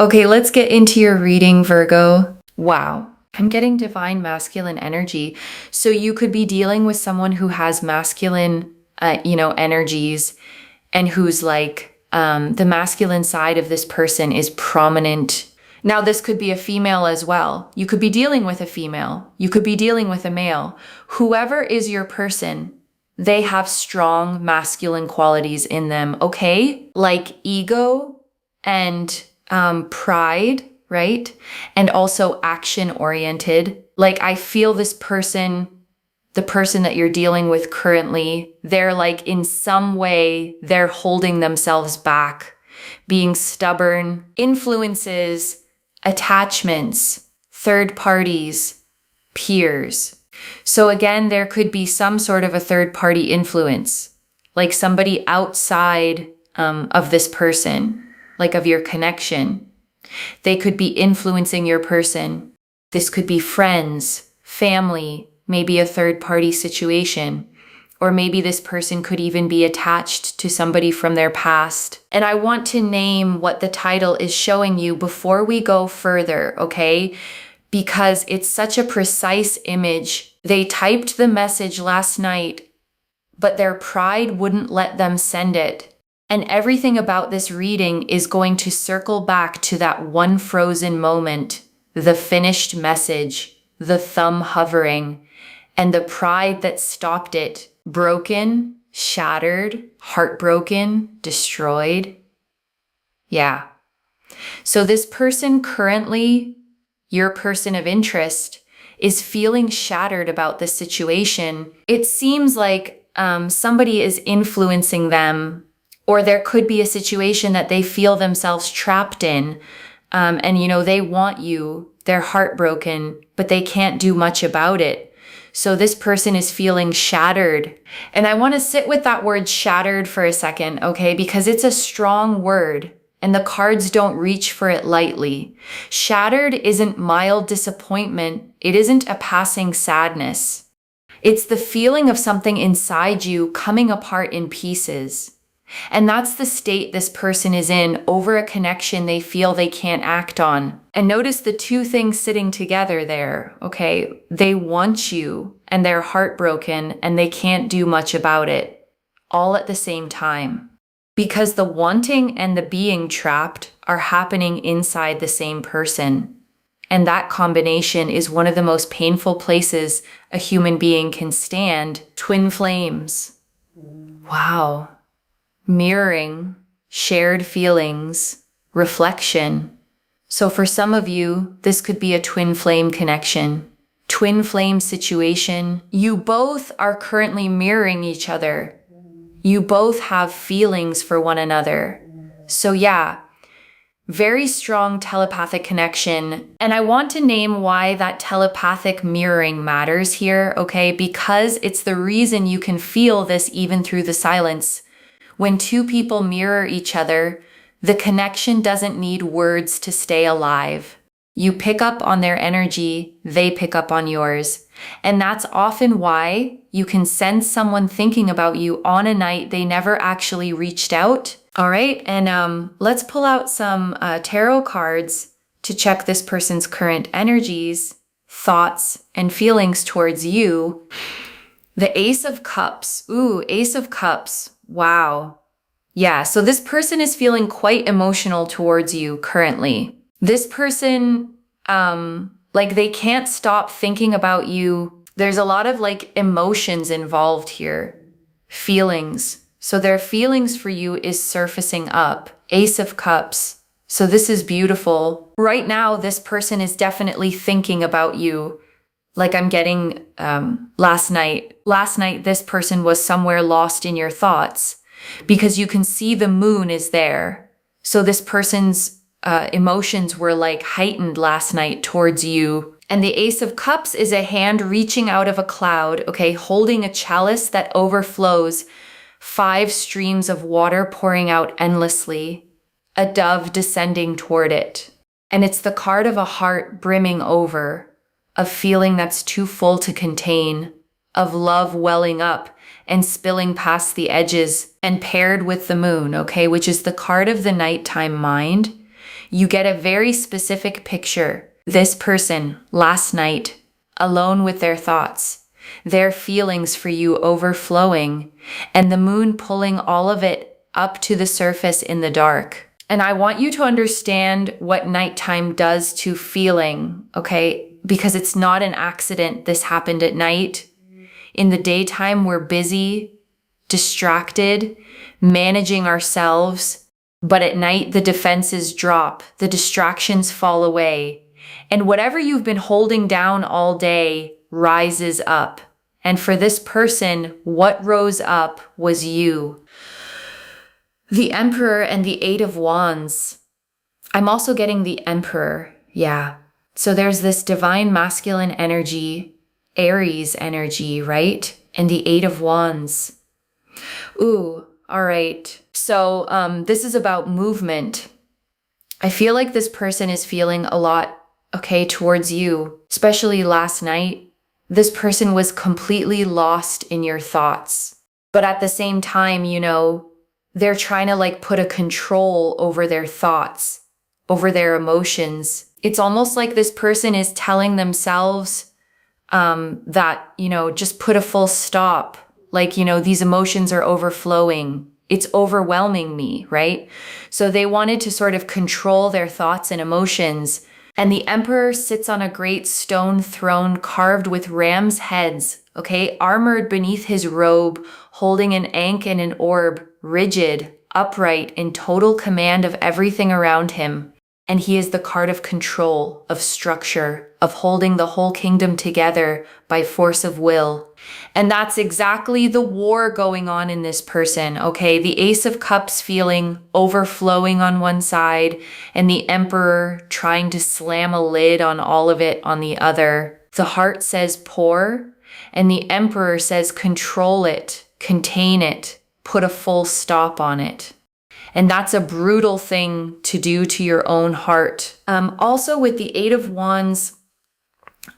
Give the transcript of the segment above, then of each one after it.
Okay, let's get into your reading, Virgo. Wow. I'm getting divine masculine energy. So you could be dealing with someone who has masculine, energies and who's like, the masculine side of this person is prominent. Now, this could be a female as well. You could be dealing with a female. You could be dealing with a male. Whoever is your person, they have strong masculine qualities in them, okay? Like ego and pride, right? And also action oriented. Like I feel this person, the person that you're dealing with currently, they're like in some way, they're holding themselves back, being stubborn, influences, attachments, third parties, peers. So again, there could be some sort of a third party influence, like somebody outside of this person, like of your connection. They could be influencing your person. This could be friends, family, maybe a third party situation, or maybe this person could even be attached to somebody from their past. And I want to name what the title is showing you before we go further, okay? Because it's such a precise image. They typed the message last night, but their pride wouldn't let them send it. And everything about this reading is going to circle back to that one frozen moment, the finished message, the thumb hovering, and the pride that stopped it. Broken, shattered, heartbroken, destroyed. Yeah. So this person currently, your person of interest, is feeling shattered about this situation. It seems like somebody is influencing them, or there could be a situation that they feel themselves trapped in. And they want you, they're heartbroken, but they can't do much about it. So this person is feeling shattered. And I want to sit with that word shattered for a second, okay? Because it's a strong word and the cards don't reach for it lightly. Shattered isn't mild disappointment. It isn't a passing sadness. It's the feeling of something inside you coming apart in pieces. And that's the state this person is in over a connection they feel they can't act on. And notice the two things sitting together there, okay? They want you and they're heartbroken and they can't do much about it, all at the same time. Because the wanting and the being trapped are happening inside the same person. And that combination is one of the most painful places a human being can stand. Twin flames. Wow. Mirroring, shared feelings, reflection. So for some of you, this could be a twin flame connection, twin flame situation. You both are currently mirroring each other. You both have feelings for one another. So yeah, very strong telepathic connection. And I want to name why that telepathic mirroring matters here, okay? Because it's the reason you can feel this even through the silence. When two people mirror each other, the connection doesn't need words to stay alive. You pick up on their energy, they pick up on yours. And that's often why you can sense someone thinking about you on a night they never actually reached out. All right, and let's pull out some tarot cards to check this person's current energies, thoughts, and feelings towards you. The Ace of Cups. Ooh, Ace of Cups. Wow. Yeah, so this person is feeling quite emotional towards you currently. This person, they can't stop thinking about you. There's a lot of emotions involved here. Feelings. So their feelings for you is surfacing up. Ace of Cups. So this is beautiful. Right now, this person is definitely thinking about you. Like I'm getting last night. Last night, this person was somewhere lost in your thoughts because you can see the moon is there. So this person's emotions were heightened last night towards you. And the Ace of Cups is a hand reaching out of a cloud, okay, holding a chalice that overflows, 5 streams of water pouring out endlessly, a dove descending toward it. And it's the card of a heart brimming over, of feeling that's too full to contain, of love welling up and spilling past the edges, and paired with the moon, okay, which is the card of the nighttime mind. You get a very specific picture. This person last night, alone with their thoughts, their feelings for you overflowing, and the moon pulling all of it up to the surface in the dark. And I want you to understand what nighttime does to feeling, okay? Because it's not an accident this happened at night. In the daytime, we're busy, distracted, managing ourselves. But at night, the defenses drop, the distractions fall away, and whatever you've been holding down all day rises up. And for this person, what rose up was you. The Emperor and the Eight of Wands. I'm also getting the Emperor, yeah. So there's this divine masculine energy, Aries energy, right? And the Eight of Wands. Ooh, all right. So this is about movement. I feel like this person is feeling a lot, okay, towards you, especially last night. This person was completely lost in your thoughts. But at the same time, you know, they're trying to like put a control over their thoughts, over their emotions. It's almost like this person is telling themselves that, you know, just put a full stop. Like, you know, these emotions are overflowing. It's overwhelming me, right? So they wanted to sort of control their thoughts and emotions. And the Emperor sits on a great stone throne carved with ram's heads, okay, armored beneath his robe, holding an ankh and an orb, rigid, upright, in total command of everything around him. And he is the card of control, of structure, of holding the whole kingdom together by force of will. And that's exactly the war going on in this person, okay? The Ace of Cups feeling overflowing on one side, and the Emperor trying to slam a lid on all of it on the other. The Heart says pour, and the Emperor says control it, contain it, put a full stop on it. And that's a brutal thing to do to your own heart. Also with the Eight of Wands,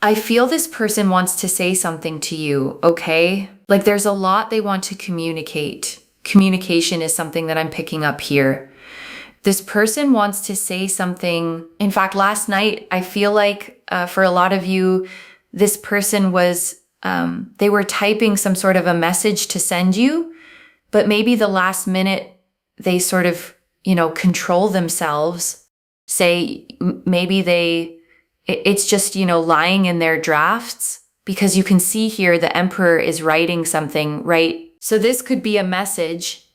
I feel this person wants to say something to you, okay? Like there's a lot they want to communicate. Communication is something that I'm picking up here. This person wants to say something. In fact, last night, I feel like for a lot of you, this person was, they were typing some sort of a message to send you, but maybe the last minute, they sort of, you know, control themselves. Say maybe it's just, you know, lying in their drafts, because you can see here the Emperor is writing something, right? So this could be a message.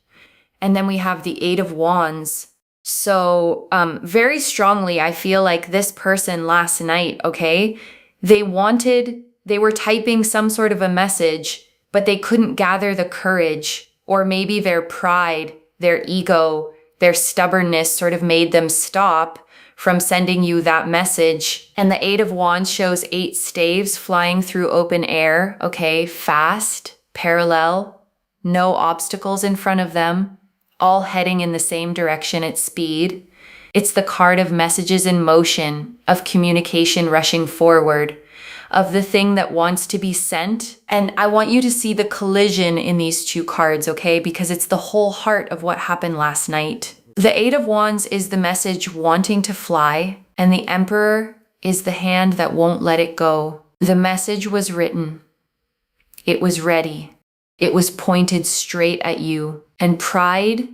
And then we have the Eight of Wands. So very strongly, I feel like this person last night, okay, they were typing some sort of a message, but they couldn't gather the courage, or maybe their pride, their ego, their stubbornness sort of made them stop from sending you that message. And the Eight of Wands shows 8 staves flying through open air, okay, fast, parallel, no obstacles in front of them, all heading in the same direction at speed. It's the card of messages in motion, of communication rushing forward, of the thing that wants to be sent. And I want you to see the collision in these two cards, okay? Because it's the whole heart of what happened last night. The Eight of Wands is the message wanting to fly, and the Emperor is the hand that won't let it go. The message was written. It was ready. It was pointed straight at you. And pride,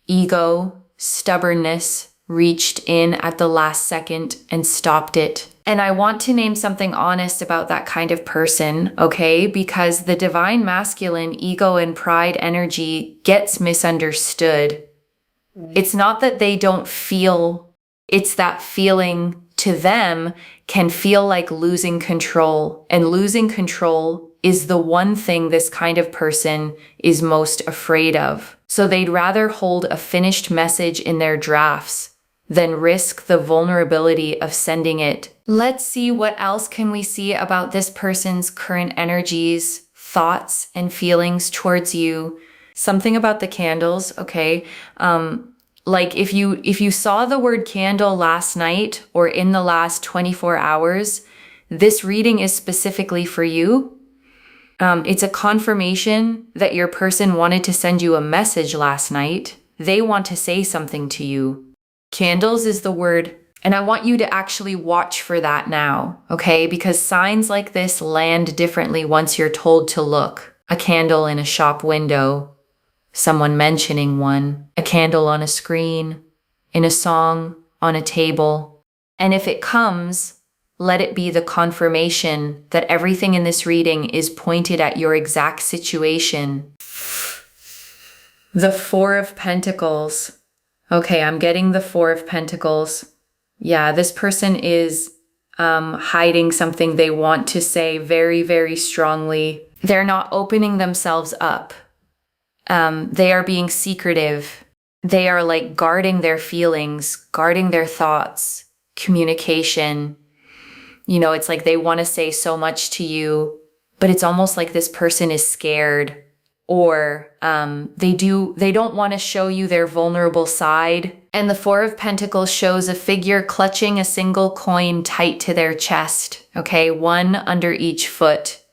ego, stubbornness reached in at the last second and stopped it. And I want to name something honest about that kind of person, okay? Because the divine masculine ego and pride energy gets misunderstood. It's not that they don't feel, it's that feeling to them can feel like losing control. And losing control is the one thing this kind of person is most afraid of. So they'd rather hold a finished message in their drafts than risk the vulnerability of sending it. Let's see what else can we see about this person's current energies, thoughts, and feelings towards you. Something about the candles, okay? Like if you saw the word candle last night or in the last 24 hours, this reading is specifically for you. It's a confirmation that your person wanted to send you a message last night. They want to say something to you. Candles is the word. And I want you to actually watch for that now, okay? Because signs like this land differently once you're told to look. A candle in a shop window, someone mentioning one, a candle on a screen, in a song, on a table. And if it comes, let it be the confirmation that everything in this reading is pointed at your exact situation. The Four of Pentacles. Okay, I'm getting the Four of Pentacles. Yeah, this person is hiding something they want to say very, very strongly. They're not opening themselves up. They are being secretive. They are like guarding their feelings, guarding their thoughts, communication. You know, it's like they want to say so much to you, but it's almost like this person is scared, or they don't want to show you their vulnerable side. And the Four of Pentacles shows a figure clutching a single coin tight to their chest, okay, one under each foot.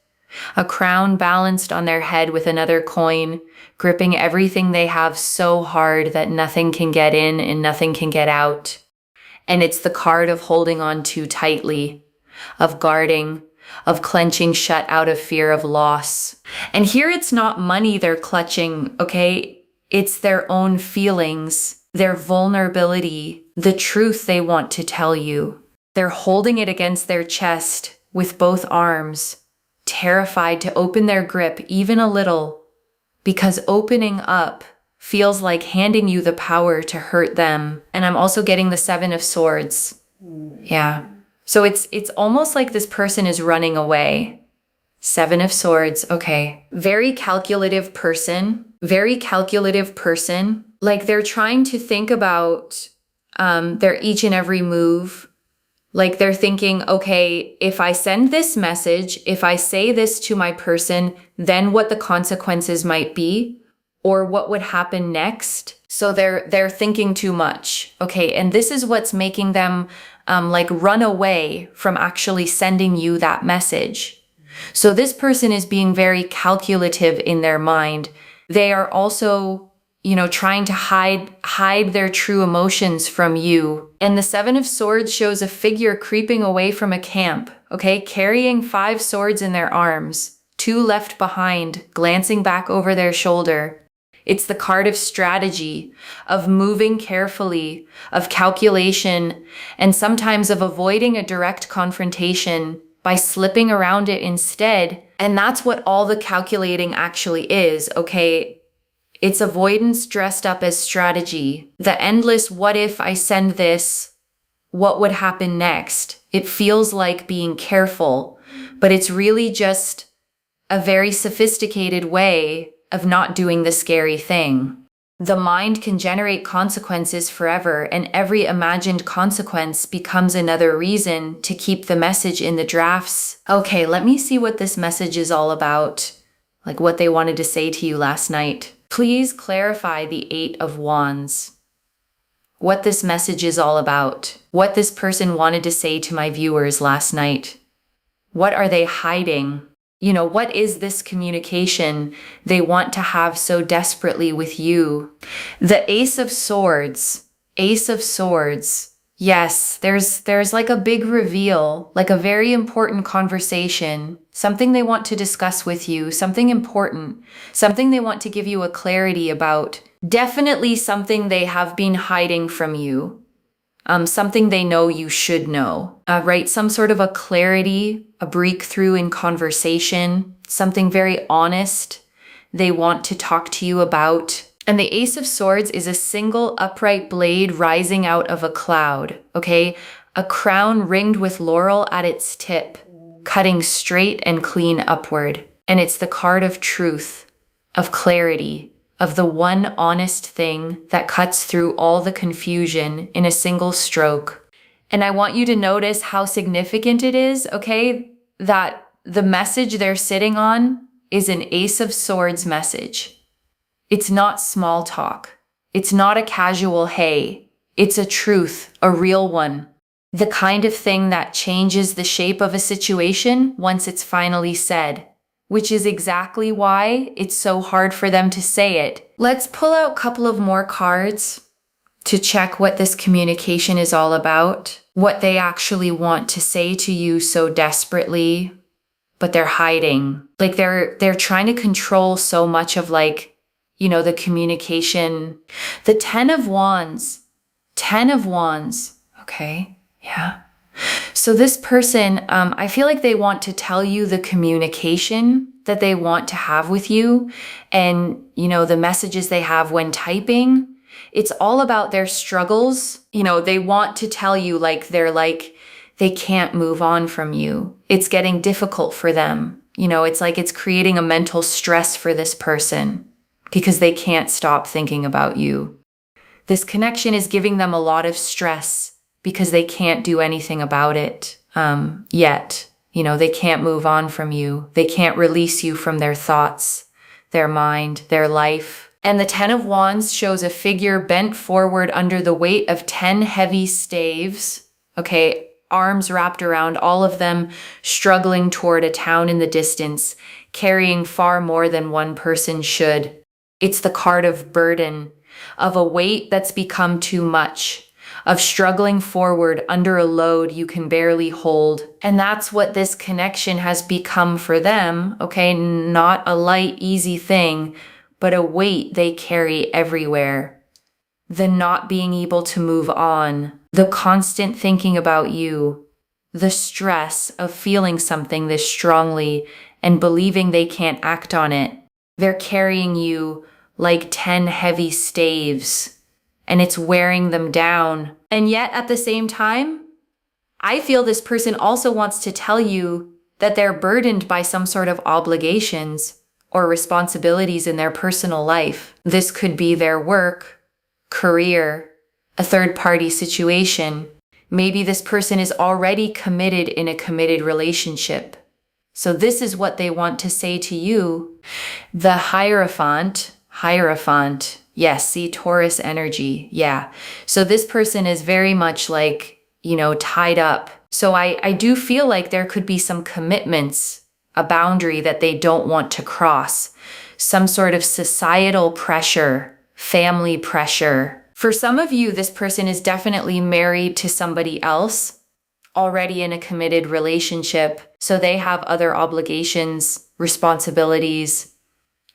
A crown balanced on their head with another coin, gripping everything they have so hard that nothing can get in and nothing can get out. And it's the card of holding on too tightly, of guarding, of clenching shut out of fear of loss. And here it's not money they're clutching, okay? It's their own feelings, their vulnerability, the truth they want to tell you. They're holding it against their chest with both arms, terrified to open their grip even a little, because opening up feels like handing you the power to hurt them. And I'm also getting the Seven of Swords. Yeah. So it's almost like this person is running away. Seven of Swords, okay. Very calculative person. Like they're trying to think about their each and every move. Like they're thinking, okay, if I send this message, if I say this to my person, then what the consequences might be, or what would happen next. So they're thinking too much. Okay, and this is what's making them like run away from actually sending you that message. So this person is being very calculative in their mind. They are also, trying to hide their true emotions from you. And the Seven of Swords shows a figure creeping away from a camp, okay, carrying 5 swords in their arms, 2 left behind, glancing back over their shoulder. It's the card of strategy, of moving carefully, of calculation, and sometimes of avoiding a direct confrontation by slipping around it instead. And that's what all the calculating actually is, okay? It's avoidance dressed up as strategy. The endless what if I send this, what would happen next? It feels like being careful, but it's really just a very sophisticated way of not doing the scary thing. The mind can generate consequences forever, and every imagined consequence becomes another reason to keep the message in the drafts. Okay, let me see what this message is all about, like what they wanted to say to you last night. Please clarify the 8 of Wands. What this message is all about. What this person wanted to say to my viewers last night. What are they hiding? What is this communication they want to have so desperately with you? The Ace of Swords. Yes, there's like a big reveal, like a very important conversation, something they want to discuss with you, something important, something they want to give you a clarity about. Definitely something they have been hiding from you. Something they know you should know, right? Some sort of a clarity, a breakthrough in conversation, something very honest they want to talk to you about. And the Ace of Swords is a single upright blade rising out of a cloud, okay? A crown ringed with laurel at its tip, cutting straight and clean upward. And it's the card of truth, of clarity, of the one honest thing that cuts through all the confusion in a single stroke. And I want you to notice how significant it is, okay, that the message they're sitting on is an Ace of Swords message. It's not small talk. It's not a casual hey. It's a truth, a real one. The kind of thing that changes the shape of a situation once it's finally said. Which is exactly why it's so hard for them to say it. Let's pull out a couple of more cards to check what this communication is all about, what they actually want to say to you so desperately, but they're hiding. Like they're trying to control so much of like, you know, the communication. The 10 of Wands. 10 of Wands. Okay. Yeah. So this person, I feel like they want to tell you the communication that they want to have with you, and, you know, the messages they have when typing. It's all about their struggles. You know, they want to tell you like they can't move on from you. It's getting difficult for them. You know, it's like it's creating a mental stress for this person because they can't stop thinking about you. This connection is giving them a lot of stress because they can't do anything about it yet. You know, they can't move on from you. They can't release you from their thoughts, their mind, their life. And the 10 of Wands shows a figure bent forward under the weight of 10 heavy staves. Okay, arms wrapped around, all of them struggling toward a town in the distance, carrying far more than one person should. It's the card of burden, of a weight that's become too much, of struggling forward under a load you can barely hold. And that's what this connection has become for them, okay? Not a light, easy thing, but a weight they carry everywhere. The not being able to move on, the constant thinking about you, the stress of feeling something this strongly and believing they can't act on it. They're carrying you like 10 heavy staves, and it's wearing them down. And yet at the same time, I feel this person also wants to tell you that they're burdened by some sort of obligations or responsibilities in their personal life. This could be their work, career, a third-party situation. Maybe this person is already committed in a committed relationship. So this is what they want to say to you. The Hierophant. Yes, see, Taurus energy. Yeah. So this person is very much like, you know, tied up. So I do feel like there could be some commitments, a boundary that they don't want to cross, some sort of societal pressure, family pressure. For some of you, this person is definitely married to somebody else, already in a committed relationship. So they have other obligations, responsibilities,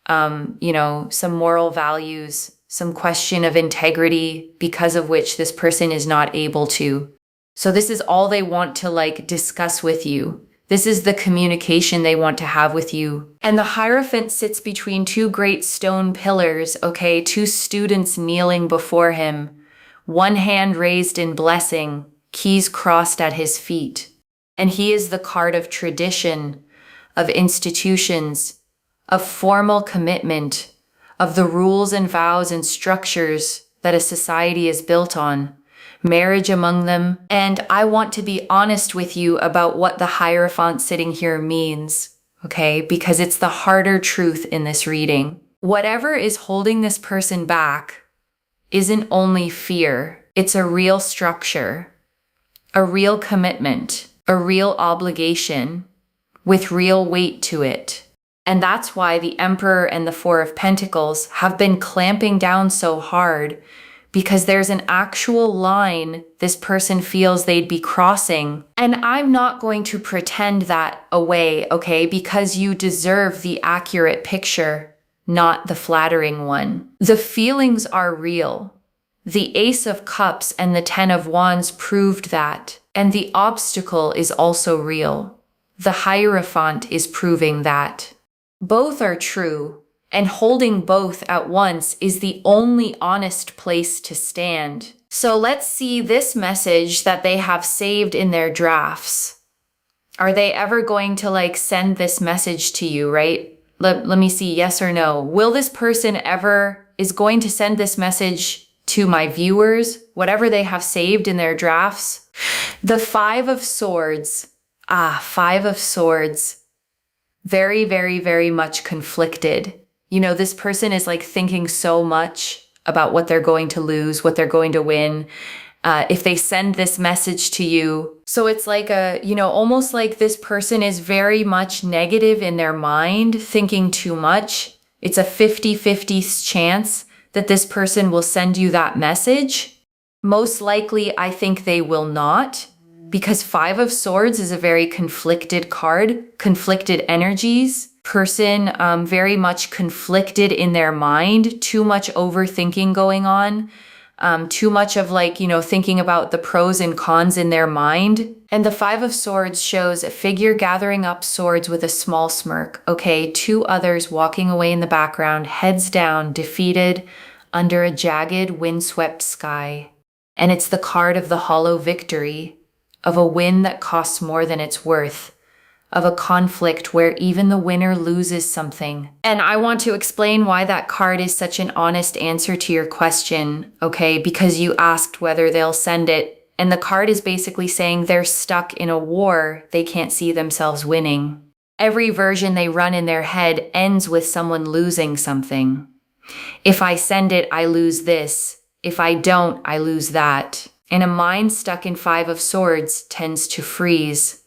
you know, some moral values, some question of integrity, because of which this person is not able to. So this is all they want to like discuss with you. This is the communication they want to have with you. And the Hierophant sits between two great stone pillars, okay? Two students kneeling before him, one hand raised in blessing, keys crossed at his feet. And he is the card of tradition, of institutions, of formal commitment, of the rules and vows and structures that a society is built on, marriage among them. And I want to be honest with you about what the Hierophant sitting here means, okay? Because it's the harder truth in this reading. Whatever is holding this person back isn't only fear, it's a real structure, a real commitment, a real obligation with real weight to it. And that's why the Emperor and the Four of Pentacles have been clamping down so hard, because there's an actual line this person feels they'd be crossing. And I'm not going to pretend that away, okay? Because you deserve the accurate picture, not the flattering one. The feelings are real. The Ace of Cups and the 10 of Wands proved that. And the obstacle is also real. The Hierophant is proving that. Both are true, and holding both at once is the only honest place to stand. So let's see this message that they have saved in their drafts. Are they ever going to like send this message to you, right? Let me see, yes or no. Will this person ever is going to send this message to my viewers, whatever they have saved in their drafts? The Five of Swords. Five of Swords. Very, very, very much conflicted. You know, this person is like thinking so much about what they're going to lose, what they're going to win, if they send this message to you. So it's like almost like this person is very much negative in their mind, thinking too much. It's a 50-50 chance that this person will send you that message. Most likely, I think they will not, because Five of Swords is a very conflicted card, conflicted energies. Person very much conflicted in their mind, too much overthinking going on, too much of thinking about the pros and cons in their mind. And the Five of Swords shows a figure gathering up swords with a small smirk. Okay, two others walking away in the background, heads down, defeated under a jagged, windswept sky. And it's the card of the hollow victory, of a win that costs more than it's worth, of a conflict where even the winner loses something. And I want to explain why that card is such an honest answer to your question, okay? Because you asked whether they'll send it, and the card is basically saying they're stuck in a war they can't see themselves winning. Every version they run in their head ends with someone losing something. If I send it, I lose this. If I don't, I lose that. And a mind stuck in Five of Swords tends to freeze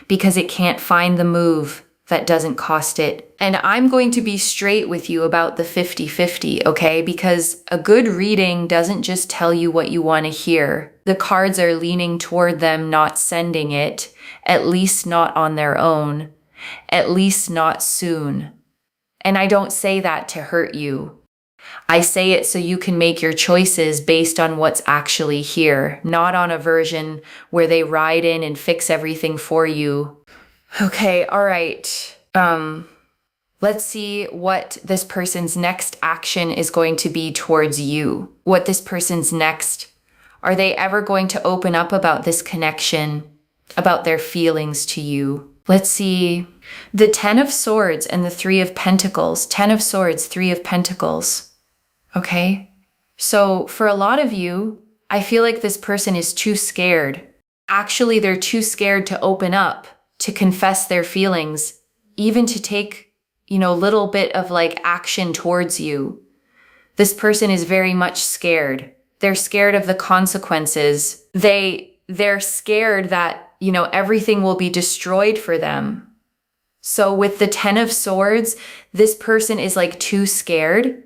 because it can't find the move that doesn't cost it. And I'm going to be straight with you about the 50-50, okay? Because a good reading doesn't just tell you what you want to hear. The cards are leaning toward them not sending it, at least not on their own, at least not soon. And I don't say that to hurt you. I say it so you can make your choices based on what's actually here, not on a version where they ride in and fix everything for you. Okay, all right. Let's see what this person's next action is going to be towards you. What this person's next. Are they ever going to open up about this connection, about their feelings to you? Let's see. The 10 of Swords and the 3 of Pentacles. 10 of Swords, 3 of Pentacles. Okay, so for a lot of you, I feel like this person is too scared. Actually, they're too scared to open up, to confess their feelings, even to take, little bit of action towards you. This person is very much scared. They're scared of the consequences. They're scared that, everything will be destroyed for them. So with the 10 of Swords, this person is too scared.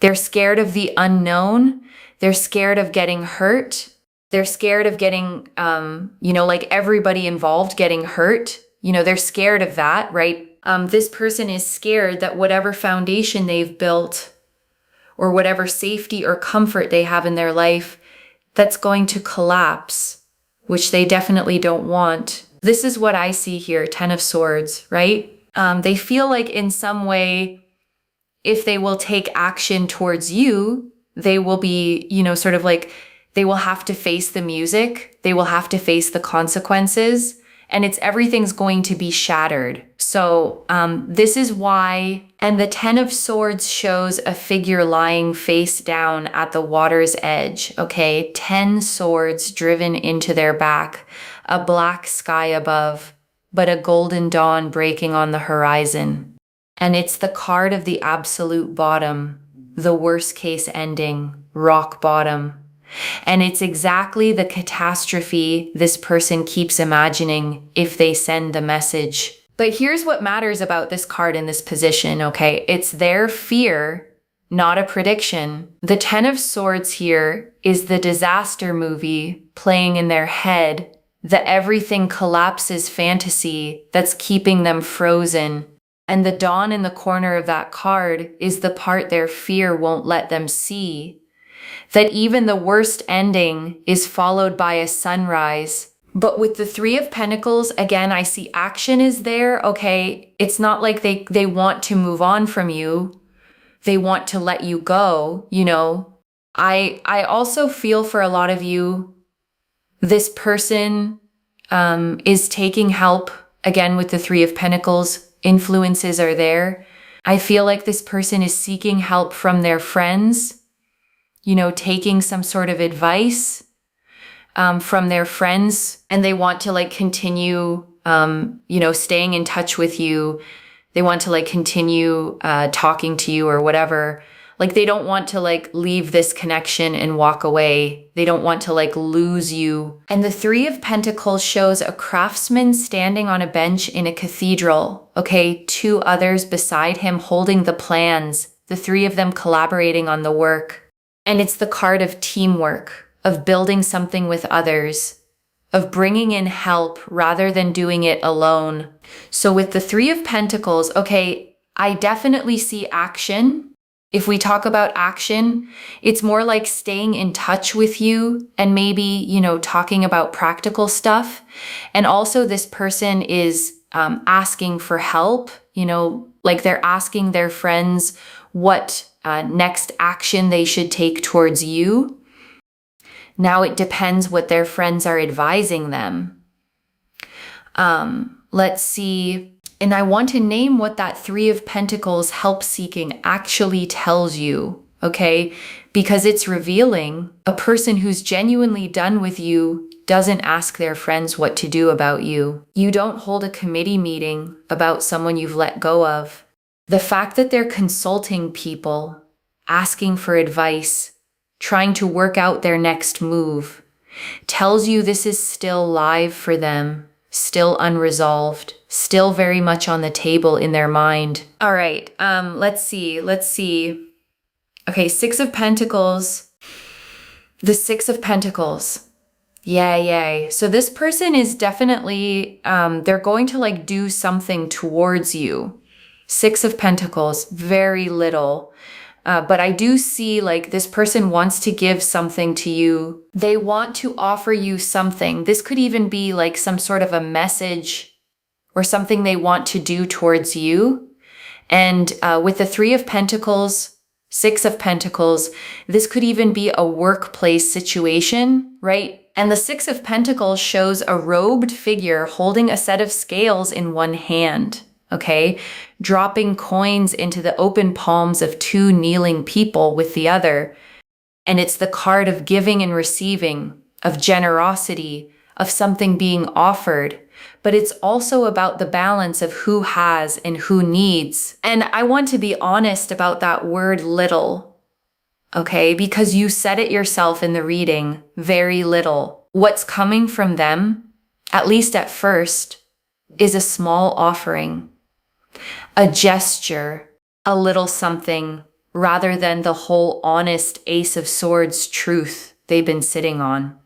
They're scared of the unknown. They're scared of getting hurt. They're scared of getting, everybody involved getting hurt. They're scared of that, right? This person is scared that whatever foundation they've built or whatever safety or comfort they have in their life, that's going to collapse, which they definitely don't want. This is what I see here, 10 of Swords, right? They feel like in some way, if they will take action towards you, they will be, they will have to face the music. They will have to face the consequences, and everything's going to be shattered. So this is why, and the 10 of Swords shows a figure lying face down at the water's edge, okay? 10 swords driven into their back, a black sky above, but a golden dawn breaking on the horizon. And it's the card of the absolute bottom, the worst case ending, rock bottom. And it's exactly the catastrophe this person keeps imagining if they send the message. But here's what matters about this card in this position, okay? It's their fear, not a prediction. The 10 of Swords here is the disaster movie playing in their head, the everything collapses fantasy that's keeping them frozen. And the dawn in the corner of that card is the part their fear won't let them see. That even the worst ending is followed by a sunrise. But with the 3 of Pentacles, again, I see action is there, okay? It's not like they want to move on from you. They want to let you go, I also feel for a lot of you, this person is taking help, again, with the 3 of Pentacles. Influences are there. I feel like this person is seeking help from their friends, taking some sort of advice from their friends, and they want to continue, staying in touch with you. They want to continue talking to you or whatever. They don't want to leave this connection and walk away. They don't want to lose you. And the 3 of Pentacles shows a craftsman standing on a bench in a cathedral. Okay, 2 others beside him holding the plans, the 3 of them collaborating on the work. And it's the card of teamwork. of building something with others, of bringing in help rather than doing it alone. So with the Three of Pentacles, okay, I definitely see action. If we talk about action, it's more like staying in touch with you and maybe, talking about practical stuff. And also this person is asking for help, like they're asking their friends what next action they should take towards you. Now it depends what their friends are advising them. Let's see. And I want to name what that Three of Pentacles help seeking actually tells you, okay? Because it's revealing a person who's genuinely done with you doesn't ask their friends what to do about you. You don't hold a committee meeting about someone you've let go of. The fact that they're consulting people, asking for advice, trying to work out their next move, tells you this is still live for them, still unresolved, still very much on the table in their mind. All right, let's see. Okay, Six of Pentacles. The Six of Pentacles. Yay. So this person is definitely, they're going to do something towards you. Six of Pentacles, very little. But I do see this person wants to give something to you. They want to offer you something. This could even be some sort of a message or something they want to do towards you. And with the Three of Pentacles, Six of Pentacles, this could even be a workplace situation, right? And the Six of Pentacles shows a robed figure holding a set of scales in one hand. Okay, dropping coins into the open palms of two kneeling people with the other. And it's the card of giving and receiving, of generosity, of something being offered. But it's also about the balance of who has and who needs. And I want to be honest about that word little, okay? Because you said it yourself in the reading, very little. What's coming from them, at least at first, is a small offering. A gesture, a little something, rather than the whole honest Ace of Swords truth they've been sitting on.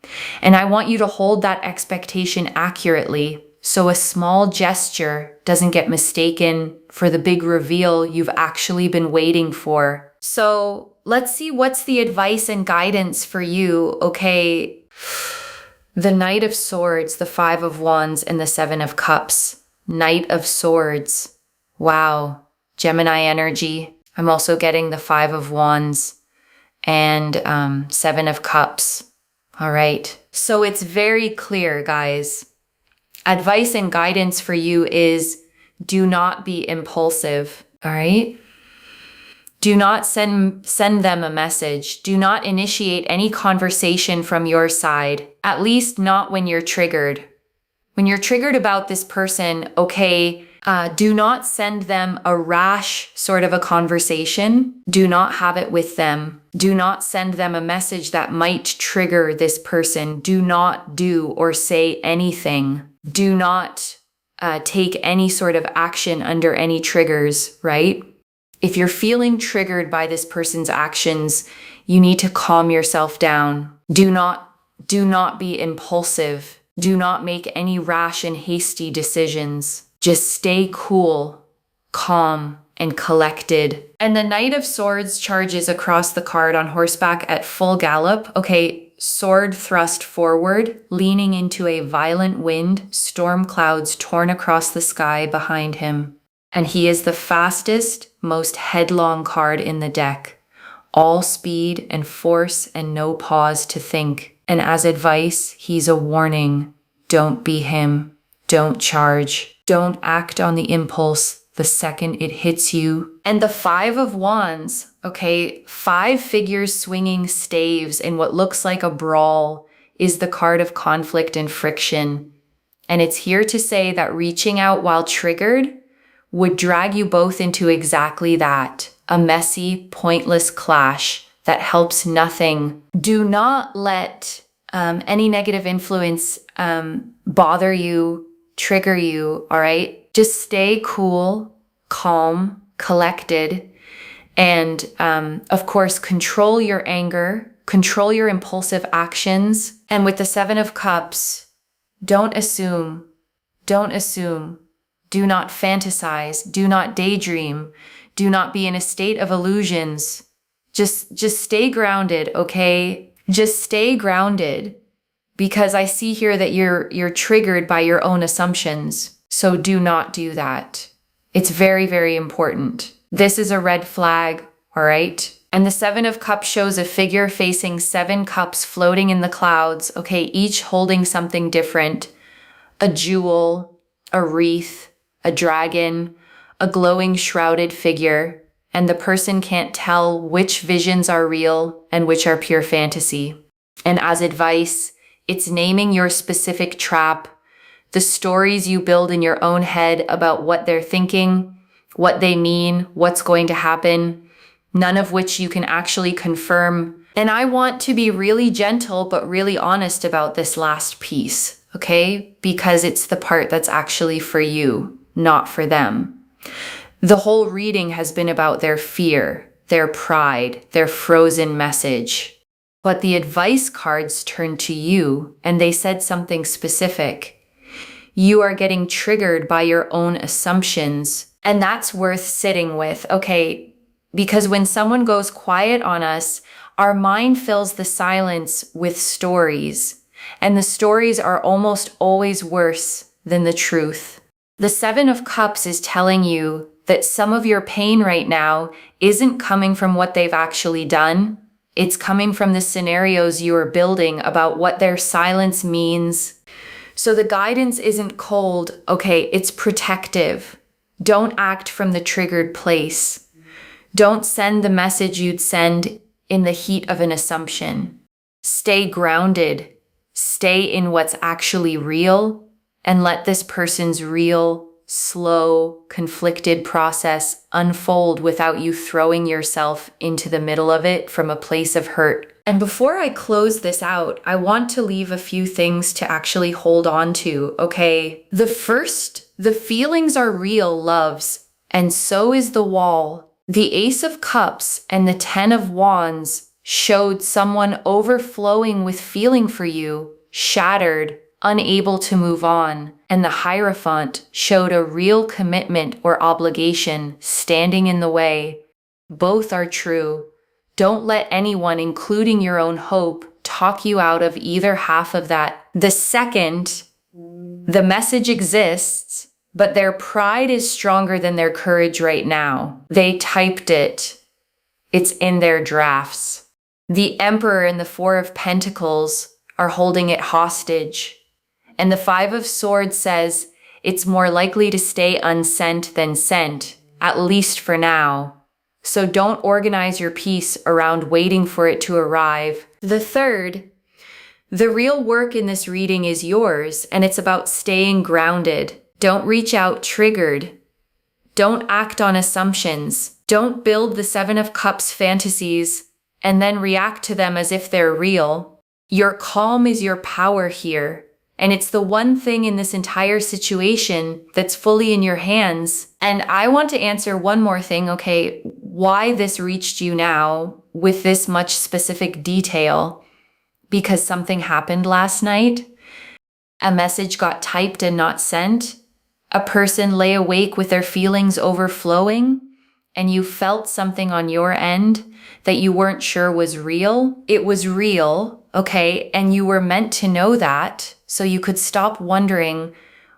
And I want you to hold that expectation accurately so a small gesture doesn't get mistaken for the big reveal you've actually been waiting for. So let's see what's the advice and guidance for you, okay? The Knight of Swords, the Five of Wands, and the Seven of Cups. Knight of Swords. Wow, Gemini energy. I'm also getting the Five of Wands and Seven of Cups. All right, so it's very clear, guys. Advice and guidance for you is do not be impulsive, all right? Do not send them a message. Do not initiate any conversation from your side, at least not when you're triggered. When you're triggered about this person, okay, do not send them a rash sort of a conversation. Do not have it with them. Do not send them a message that might trigger this person. Do not do or say anything. Do not take any sort of action under any triggers, right? If you're feeling triggered by this person's actions, you need to calm yourself down. Do not be impulsive. Do not make any rash and hasty decisions. Just stay cool, calm, and collected. And the Knight of Swords charges across the card on horseback at full gallop. Okay, sword thrust forward, leaning into a violent wind, storm clouds torn across the sky behind him. And he is the fastest, most headlong card in the deck. All speed and force and no pause to think. And as advice, he's a warning. Don't be him. Don't charge. Don't act on the impulse the second it hits you. And the Five of Wands, okay, 5 figures swinging staves in what looks like a brawl is the card of conflict and friction. And it's here to say that reaching out while triggered would drag you both into exactly that, a messy, pointless clash that helps nothing. Do not let any negative influence bother you, trigger you, all right? Just stay cool, calm, collected, and of course, control your anger, Control your impulsive actions. And with the Seven of Cups, don't assume. Don't assume. Do not fantasize. Do not daydream. Do not be in a state of illusions. Just stay grounded, okay? Just stay grounded, because I see here that you're triggered by your own assumptions. So do not do that. It's very, very important. This is a red flag, all right? And the Seven of Cups shows a figure facing 7 cups floating in the clouds, okay, each holding something different. A jewel, a wreath, a dragon, a glowing shrouded figure, and the person can't tell which visions are real and which are pure fantasy. And as advice, it's naming your specific trap, the stories you build in your own head about what they're thinking, what they mean, what's going to happen, none of which you can actually confirm. And I want to be really gentle but really honest about this last piece, okay? Because it's the part that's actually for you, not for them. The whole reading has been about their fear, their pride, their frozen message. But the advice cards turned to you and they said something specific. You are getting triggered by your own assumptions, and that's worth sitting with, okay? Because when someone goes quiet on us, our mind fills the silence with stories, and the stories are almost always worse than the truth. The Seven of Cups is telling you that some of your pain right now isn't coming from what they've actually done. It's coming from the scenarios you are building about what their silence means. So the guidance isn't cold, okay, it's protective. Don't act from the triggered place. Don't send the message you'd send in the heat of an assumption. Stay grounded. Stay in what's actually real, and let this person's real, slow, conflicted process unfold without you throwing yourself into the middle of it from a place of hurt. And before I close this out, I want to leave a few things to actually hold on to, okay? The feelings are real, loves, and so is the wall. The Ace of Cups and the 10 of Wands showed someone overflowing with feeling for you, shattered, unable to move on. And the Hierophant showed a real commitment or obligation standing in the way. Both are true. Don't let anyone, including your own hope, talk you out of either half of that. The second, the message exists, but their pride is stronger than their courage right now. They typed it. It's in their drafts. The Emperor and the 4 of Pentacles are holding it hostage. And the 5 of Swords says it's more likely to stay unsent than sent, at least for now. So don't organize your peace around waiting for it to arrive. The third, the real work in this reading is yours, and it's about staying grounded. Don't reach out triggered. Don't act on assumptions. Don't build the 7 of Cups fantasies and then react to them as if they're real. Your calm is your power here, and it's the one thing in this entire situation that's fully in your hands. And I want to answer one more thing, okay? Why this reached you now with this much specific detail? Because something happened last night. A message got typed and not sent. A person lay awake with their feelings overflowing, and you felt something on your end that you weren't sure was real. It was real, okay? And you were meant to know that, so you could stop wondering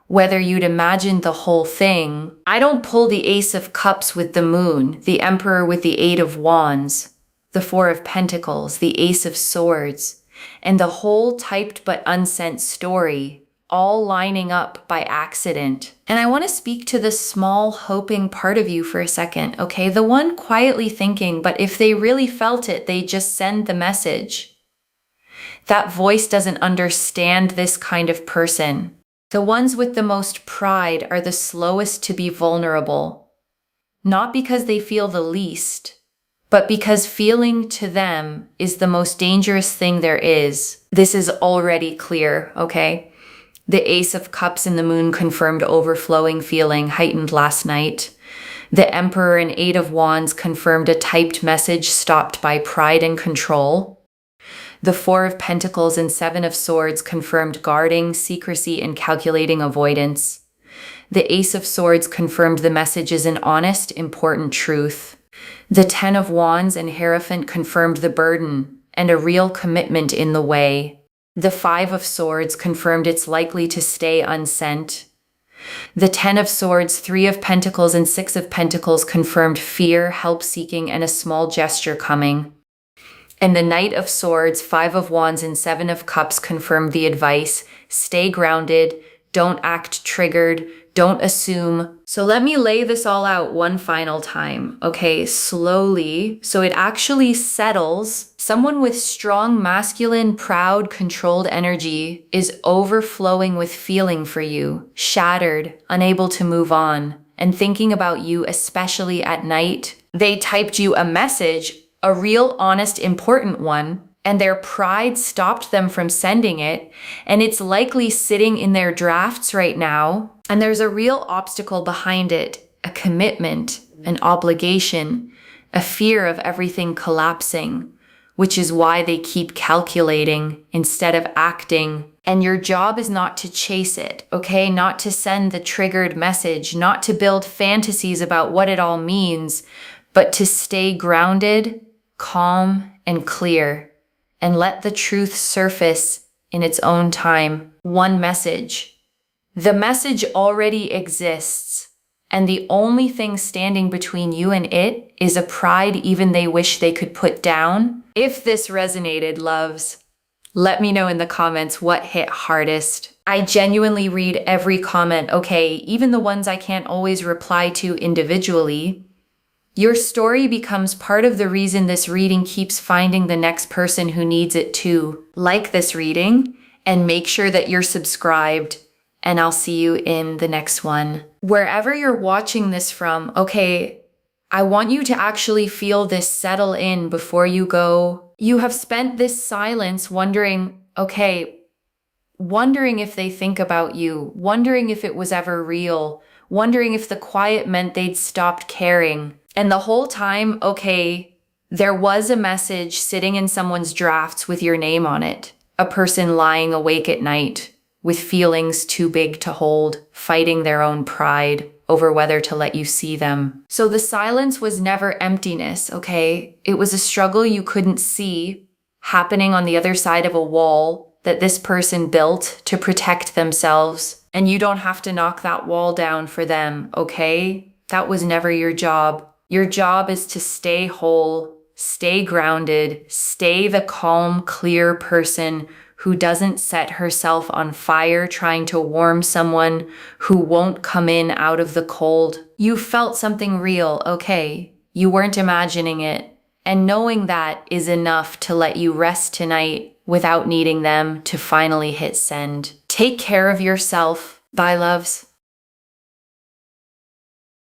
whether you'd imagined the whole thing. I don't pull the Ace of Cups with the Moon, the Emperor with the 8 of Wands, the 4 of Pentacles, the Ace of Swords, and the whole typed but unsent story all lining up by accident. And I want to speak to the small hoping part of you for a second, okay? The one quietly thinking, but if they really felt it, they just send the message. That voice doesn't understand this kind of person. The ones with the most pride are the slowest to be vulnerable, not because they feel the least, but because feeling to them is the most dangerous thing there is. This is already clear, okay? The Ace of Cups and the Moon confirmed overflowing feeling heightened last night. The Emperor and 8 of Wands confirmed a typed message stopped by pride and control. The Four of Pentacles and Seven of Swords confirmed guarding, secrecy, and calculating avoidance. The Ace of Swords confirmed the message is an honest, important truth. The Ten of Wands and Hierophant confirmed the burden and a real commitment in the way. The Five of Swords confirmed it's likely to stay unsent. The Ten of Swords, Three of Pentacles, and Six of Pentacles confirmed fear, help-seeking, and a small gesture coming. And the Knight of Swords, Five of Wands, and Seven of Cups confirmed the advice: stay grounded, don't act triggered, don't assume. So let me lay this all out one final time, okay, slowly, so it actually settles. Someone with strong, masculine, proud, controlled energy is overflowing with feeling for you, shattered, unable to move on, and thinking about you, especially at night. They typed you a message, a real, honest, important one, and their pride stopped them from sending it, and it's likely sitting in their drafts right now, and there's a real obstacle behind it, a commitment, an obligation, a fear of everything collapsing, which is why they keep calculating instead of acting. And your job is not to chase it, okay? Not to send the triggered message, not to build fantasies about what it all means, but to stay grounded, calm, and clear, and let the truth surface in its own time. One message. The message already exists, and the only thing standing between you and it is a pride even they wish they could put down. If this resonated, loves, let me know in the comments what hit hardest. I genuinely read every comment, okay, even the ones I can't always reply to individually. Your story becomes part of the reason this reading keeps finding the next person who needs it too. Like this reading and make sure that you're subscribed, and I'll see you in the next one. Wherever you're watching this from, okay, I want you to actually feel this settle in before you go. You have spent this silence wondering, okay, wondering if they think about you, wondering if it was ever real, wondering if the quiet meant they'd stopped caring. And the whole time, okay, there was a message sitting in someone's drafts with your name on it. A person lying awake at night with feelings too big to hold, fighting their own pride over whether to let you see them. So the silence was never emptiness, okay? It was a struggle you couldn't see happening on the other side of a wall that this person built to protect themselves. And you don't have to knock that wall down for them, okay? That was never your job. Your job is to stay whole, stay grounded, stay the calm, clear person who doesn't set herself on fire trying to warm someone who won't come in out of the cold. You felt something real, okay? You weren't imagining it. And knowing that is enough to let you rest tonight without needing them to finally hit send. Take care of yourself. Bye, loves.